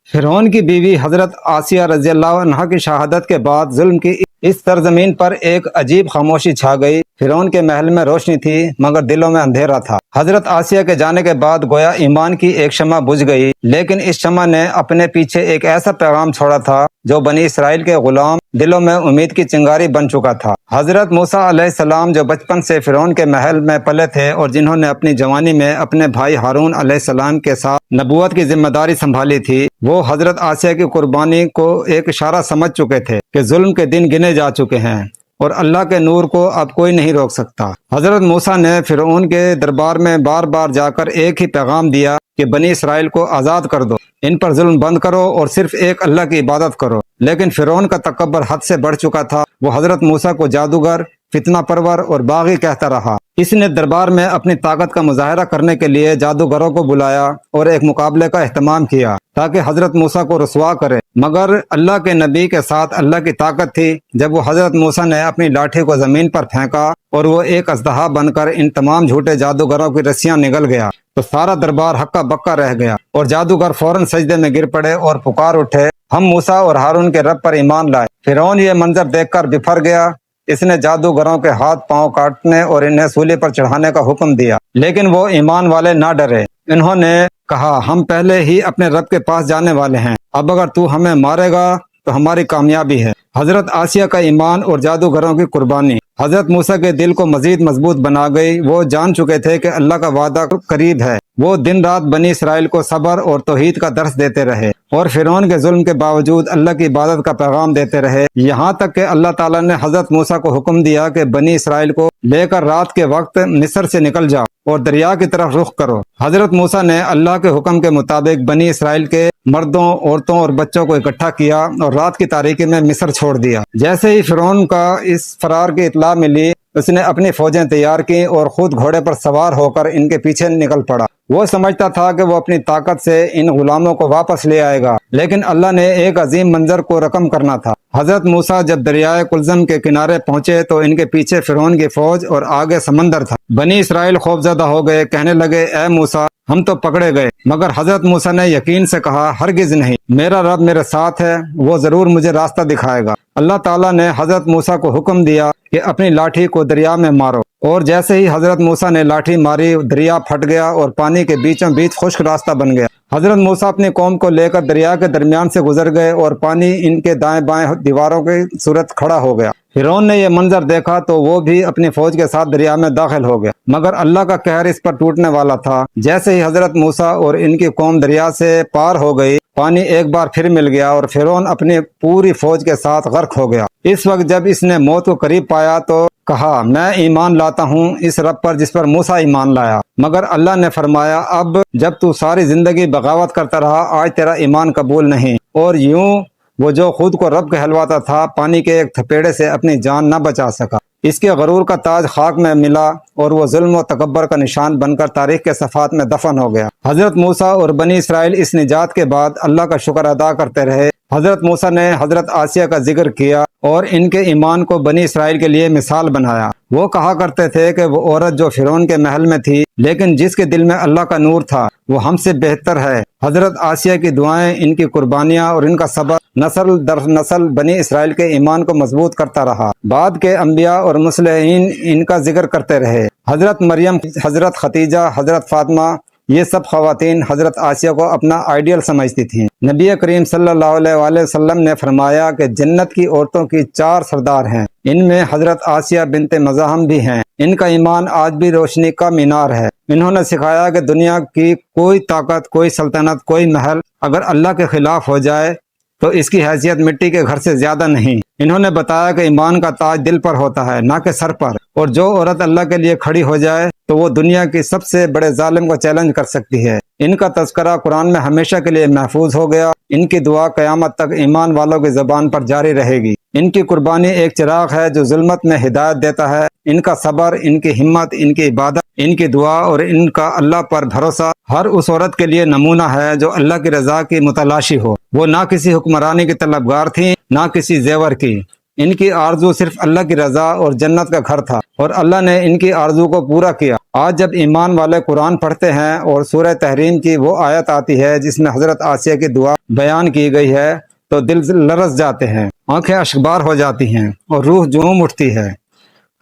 فرعون کی بیوی حضرت آسیہ رضی اللہ عنہا کی شہادت کے بعد ظلم کی اس سرزمین پر ایک عجیب خاموشی چھا گئی۔ فرعون کے محل میں روشنی تھی مگر دلوں میں اندھیرا تھا۔ حضرت آسیہ کے جانے کے بعد گویا ایمان کی ایک شمع بجھ گئی، لیکن اس شمع نے اپنے پیچھے ایک ایسا پیغام چھوڑا تھا جو بنی اسرائیل کے غلام دلوں میں امید کی چنگاری بن چکا تھا۔ حضرت موسیٰ علیہ السلام جو بچپن سے فرعون کے محل میں پلے تھے اور جنہوں نے اپنی جوانی میں اپنے بھائی ہارون علیہ السلام کے ساتھ نبوت کی ذمہ داری سنبھالی تھی، وہ حضرت آسیہ کی قربانی کو ایک اشارہ سمجھ چکے تھے کہ ظلم کے دن گنے جا چکے ہیں اور اللہ کے نور کو اب کوئی نہیں روک سکتا۔ حضرت موسیٰ نے فرعون کے دربار میں بار بار جا کر ایک ہی پیغام دیا کہ بنی اسرائیل کو آزاد کر دو، ان پر ظلم بند کرو اور صرف ایک اللہ کی عبادت کرو۔ لیکن فرعون کا تکبر حد سے بڑھ چکا تھا۔ وہ حضرت موسیٰ کو جادوگر، فتنہ پرور اور باغی کہتا رہا۔ اس نے دربار میں اپنی طاقت کا مظاہرہ کرنے کے لیے جادوگروں کو بلایا اور ایک مقابلے کا اہتمام کیا تاکہ حضرت موسیٰ کو رسوا کرے، مگر اللہ کے نبی کے ساتھ اللہ کی طاقت تھی۔ جب وہ حضرت موسیٰ نے اپنی لاٹھی کو زمین پر پھینکا اور وہ ایک اژدہا بن کر ان تمام جھوٹے جادوگروں کی رسیاں نگل گیا تو سارا دربار ہکا بکا رہ گیا اور جادوگر فوراً سجدے میں گر پڑے اور پکار اٹھے، ہم موسیٰ اور ہارون کے رب پر ایمان لائے۔ فرعون یہ منظر دیکھ کر بفر گیا۔ اس نے جادوگروں کے ہاتھ پاؤں کاٹنے اور انہیں سولی پر چڑھانے کا حکم دیا، لیکن وہ ایمان والے نہ ڈرے۔ انہوں نے کہا، ہم پہلے ہی اپنے رب کے پاس جانے والے ہیں، اب اگر تو ہمیں مارے گا تو ہماری کامیابی ہے۔ حضرت آسیہ کا ایمان اور جادوگروں کی قربانی حضرت موسیٰ کے دل کو مزید مضبوط بنا گئی۔ وہ جان چکے تھے کہ اللہ کا وعدہ قریب ہے۔ وہ دن رات بنی اسرائیل کو صبر اور توحید کا درس دیتے رہے اور فرعون کے ظلم کے باوجود اللہ کی عبادت کا پیغام دیتے رہے، یہاں تک کہ اللہ تعالیٰ نے حضرت موسیٰ کو حکم دیا کہ بنی اسرائیل کو لے کر رات کے وقت مصر سے نکل جاؤ اور دریا کی طرف رخ کرو۔ حضرت موسیٰ نے اللہ کے حکم کے مطابق بنی اسرائیل کے مردوں، عورتوں اور بچوں کو اکٹھا کیا اور رات کی تاریکی میں مصر چھوڑ دیا۔ جیسے ہی فرعون کا اس فرار کی اطلاع ملی، اس نے اپنی فوجیں تیار کی اور خود گھوڑے پر سوار ہو کر ان کے پیچھے نکل پڑا۔ وہ سمجھتا تھا کہ وہ اپنی طاقت سے ان غلاموں کو واپس لے آئے گا، لیکن اللہ نے ایک عظیم منظر کو رقم کرنا تھا۔ حضرت موسیٰ جب دریائے کلزم کے کنارے پہنچے تو ان کے پیچھے فرعون کی فوج اور آگے سمندر تھا۔ بنی اسرائیل خوفزدہ ہو گئے، کہنے لگے، اے موسیٰ، ہم تو پکڑے گئے۔ مگر حضرت موسیٰ نے یقین سے کہا، ہرگز نہیں، میرا رب میرے ساتھ ہے، وہ ضرور مجھے راستہ دکھائے گا۔ اللہ تعالیٰ نے حضرت موسیٰ کو حکم دیا کہ اپنی لاٹھی کو دریا میں مارو، اور جیسے ہی حضرت موسیٰ نے لاٹھی ماری، دریا پھٹ گیا اور پانی کے بیچوں بیچ خشک راستہ بن گیا۔ حضرت موسیٰ اپنی قوم کو لے کر دریا کے درمیان سے گزر گئے اور پانی ان کے دائیں بائیں دیواروں کی صورت کھڑا ہو گیا۔ فرعون نے یہ منظر دیکھا تو وہ بھی اپنی فوج کے ساتھ دریا میں داخل ہو گیا، مگر اللہ کا قہر اس پر ٹوٹنے والا تھا۔ جیسے ہی حضرت موسیٰ اور ان کی قوم دریا سے پار ہو گئی، پانی ایک بار پھر مل گیا اور فرعون اپنی پوری فوج کے ساتھ غرق ہو گیا۔ اس وقت جب اس نے موت کو قریب پایا تو کہا، میں ایمان لاتا ہوں اس رب پر جس پر موسیٰ ایمان لایا۔ مگر اللہ نے فرمایا، اب جب تو ساری زندگی بغاوت کرتا رہا، آج تیرا ایمان قبول نہیں۔ اور یوں وہ جو خود کو رب کہلواتا تھا، پانی کے ایک تھپیڑے سے اپنی جان نہ بچا سکا۔ اس کے غرور کا تاج خاک میں ملا اور وہ ظلم و تکبر کا نشان بن کر تاریخ کے صفحات میں دفن ہو گیا۔ حضرت موسیٰ اور بنی اسرائیل اس نجات کے بعد اللہ کا شکر ادا کرتے رہے۔ حضرت موسیٰ نے حضرت آسیہ کا ذکر کیا اور ان کے ایمان کو بنی اسرائیل کے لیے مثال بنایا۔ وہ کہا کرتے تھے کہ وہ عورت جو فرعون کے محل میں تھی لیکن جس کے دل میں اللہ کا نور تھا، وہ ہم سے بہتر ہے۔ حضرت آسیہ کی دعائیں، ان کی قربانیاں اور ان کا صبر نسل در نسل بنی اسرائیل کے ایمان کو مضبوط کرتا رہا۔ بعد کے انبیاء اور مصلحین ان کا ذکر کرتے رہے۔ حضرت مریم، حضرت ختیجہ، حضرت فاطمہ، یہ سب خواتین حضرت آسیہ کو اپنا آئیڈیل سمجھتی تھیں۔ نبی کریم صلی اللہ علیہ وآلہ وسلم نے فرمایا کہ جنت کی عورتوں کی 4 سردار ہیں، ان میں حضرت آسیہ بنت مزاحم بھی ہیں۔ ان کا ایمان آج بھی روشنی کا مینار ہے۔ انہوں نے سکھایا کہ دنیا کی کوئی طاقت، کوئی سلطنت، کوئی محل اگر اللہ کے خلاف ہو جائے تو اس کی حیثیت مٹی کے گھر سے زیادہ نہیں۔ انہوں نے بتایا کہ ایمان کا تاج دل پر ہوتا ہے، نہ کہ سر پر، اور جو عورت اللہ کے لیے کھڑی ہو جائے تو وہ دنیا کی سب سے بڑے ظالم کو چیلنج کر سکتی ہے۔ ان کا تذکرہ قرآن میں ہمیشہ کے لیے محفوظ ہو گیا۔ ان کی دعا قیامت تک ایمان والوں کی زبان پر جاری رہے گی۔ ان کی قربانی ایک چراغ ہے جو ظلمت میں ہدایت دیتا ہے۔ ان کا صبر، ان کی ہمت، ان کی عبادت، ان کی دعا اور ان کا اللہ پر بھروسہ ہر اس عورت کے لیے نمونہ ہے جو اللہ کی رضا کی متلاشی ہو۔ وہ نہ کسی حکمرانی کی طلبگار تھیں، نہ کسی زیور کی۔ ان کی آرزو صرف اللہ کی رضا اور جنت کا گھر تھا، اور اللہ نے ان کی آرزو کو پورا کیا۔ آج جب ایمان والے قرآن پڑھتے ہیں اور سورہ تحریم کی وہ آیت آتی ہے جس میں حضرت آسیہ کی دعا بیان کی گئی ہے تو دل لرز جاتے ہیں، آنکھیں اشکبار ہو جاتی ہیں اور روح جھوم اٹھتی ہے۔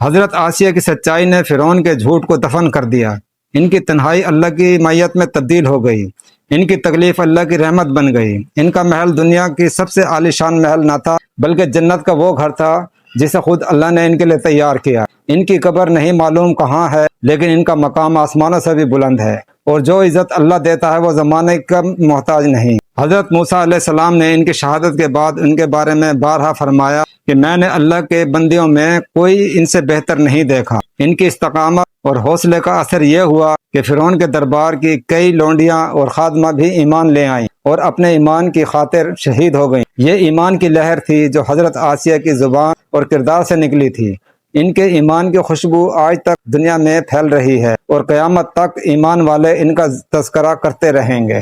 حضرت آسیہ کی سچائی نے فرعون کے جھوٹ کو دفن کر دیا، ان کی تنہائی اللہ کی معیت میں تبدیل ہو گئی، ان کی تکلیف اللہ کی رحمت بن گئی۔ ان کا محل دنیا کی سب سے عالی شان محل نہ تھا، بلکہ جنت کا وہ گھر تھا جسے خود اللہ نے ان کے لیے تیار کیا۔ ان کی قبر نہیں معلوم کہاں ہے، لیکن ان کا مقام آسمانوں سے بھی بلند ہے، اور جو عزت اللہ دیتا ہے وہ زمانے کا محتاج نہیں۔ حضرت موسیٰ علیہ السلام نے ان کی شہادت کے بعد ان کے بارے میں بارہا فرمایا کہ میں نے اللہ کے بندیوں میں کوئی ان سے بہتر نہیں دیکھا۔ ان کی استقامت اور حوصلے کا اثر یہ ہوا کہ فرعون کے دربار کی کئی لونڈیاں اور خادمہ بھی ایمان لے آئیں اور اپنے ایمان کی خاطر شہید ہو گئیں۔ یہ ایمان کی لہر تھی جو حضرت آسیہ کی زبان اور کردار سے نکلی تھی۔ ان کے ایمان کی خوشبو آج تک دنیا میں پھیل رہی ہے، اور قیامت تک ایمان والے ان کا تذکرہ کرتے رہیں گے۔